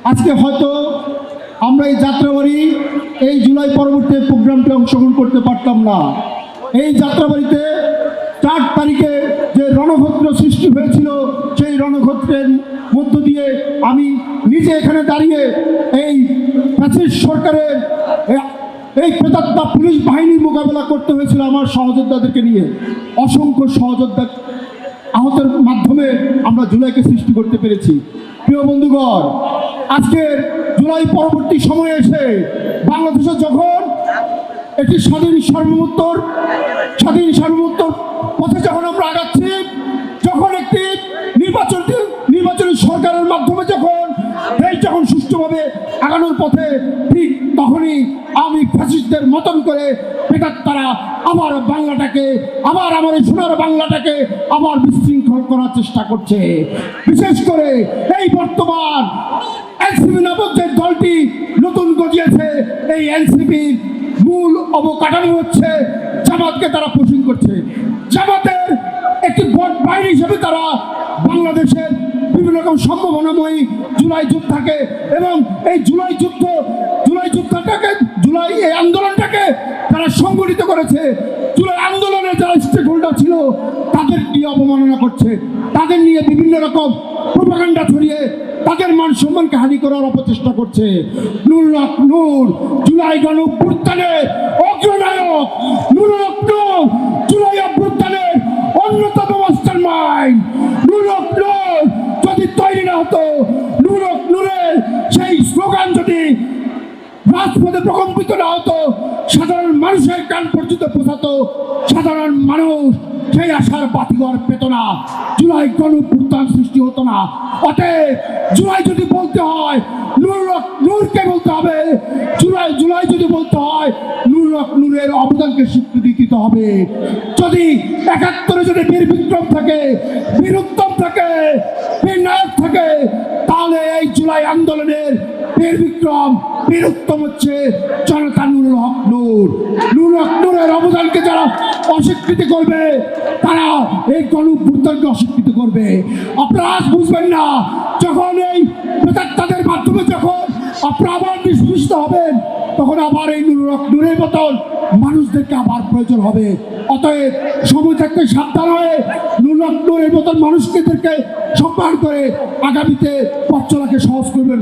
আজকে হয়তো আমরা এই যাত্রাবাড়ি এই জুলাই পরবর্তী প্রোগ্রামটি অংশগ্রহণ করতে পারতাম না। এই যাত্রাবাড়িতে 4 তারিখে যে রণক্ষেত্র সৃষ্টি হয়েছিল, সেই রণক্ষেত্রের মধ্য দিয়ে আমি নিজে এখানে দাঁড়িয়ে এই ফ্যাসিস্ট সরকারের এই প্রেতাত্মা পুলিশ বাহিনীর মোকাবেলা করতে হয়েছিল আমার সহযোদ্ধাদেরকে নিয়ে। অসংখ্য সহযোদ্ধা আহতের মাধ্যমে আমরা জুলাইকে সৃষ্টি করতে পেরেছি। প্রিয় বন্ধুগণ, আজকের জুলাই পরবর্তী সময়ে এসে বাংলাদেশে যখন একটি স্বাধীন সার্বভৌমত্বর পথে যখন আমরা আগাচ্ছি, যখন একটি নির্বাচনী সরকারের মাধ্যমে যখন সুষ্ঠুভাবে আগানোর পথে, ঠিক তখনই আমি ফ্যাসিস্টদের মতন করে তারা আবার বাংলাটাকে, আবার আমার এই সোনার বাংলাটাকে আবার বিশৃঙ্খল করার চেষ্টা করছে। বিশেষ করে এই বর্তমান এনসিপি নামক যে দলটি নতুন গজিয়েছে, এই এনসিপির মূল অবকাঠামো হচ্ছে জামাতকে তারা পোষণ করছে। জামাতের একটি ভোট বাহিনী হিসেবে তারা বাংলাদেশের বিভিন্ন রকম সম্ভাবনাময়ী জুলাই যুদ্ধটাকে এবং এই জুলাই এই আন্দোলনটাকে তারা সংগঠিত করেছে। জুলাই আন্দোলনে যারা স্টেক হোল্ডার ছিল তাদের নিয়ে অবমাননা করছে, তাদের নিয়ে বিভিন্ন রকম প্রোপাগান্ডা ছড়িয়ে তাদের মান সম্মানকে হানি করার অপচেষ্টা করছে। নূর জুলাই গণঅভ্যুত্থানের অগ্রনায়ক, জুলাই অভ্যুত্থানের অন্যতম মাস্টার মাইন্ড নূর যদি তৈরি না হতো, নূরের সেই স্লোগান যদি রাজপথে প্রকম্পিত না হতো, সাধারণ মানুষের কান পর্যন্ত পৌঁছাতো, সাধারণ মানুষ সেই আশার বাতিঘর পেত না, জুলাই গণঅভ্যুত্থান সৃষ্টি হতো না। অতএব জুলাই যদি বলতে হয় নূরকে বলতে হবে, জুলাই যদি বলতে হয় নূরের অবদানকে স্বীকৃতি দিতে হবে। যদি ৭১ যদি বীর বিক্রম থাকে, বীর উত্তম থাকে, বীর নায়ক থাকে, তাহলে এই জুলাই আন্দোলনের বীর বিক্রম, বীর উত্তম হচ্ছে জনতা নূরের অবদানকে যারা অস্বীকৃতি করবে, তারা এই গণঅভ্যুত্থানকে অস্বীকৃতি করবে। আপনারা আজ বুঝবেন না, যখন এই তাদের মাধ্যমে যখন আপনারা আবার নিষ্পৃষ্ট হবেন, তখন আবার এই নূরের মতন মানুষদেরকে আবার প্রয়োজন হবে। অতএব সময় থাকতে সাবধান হয়ে নূরের মতন মানুষকে সম্মান করে আগামীতে পথ চলাকে সহজ করবেন।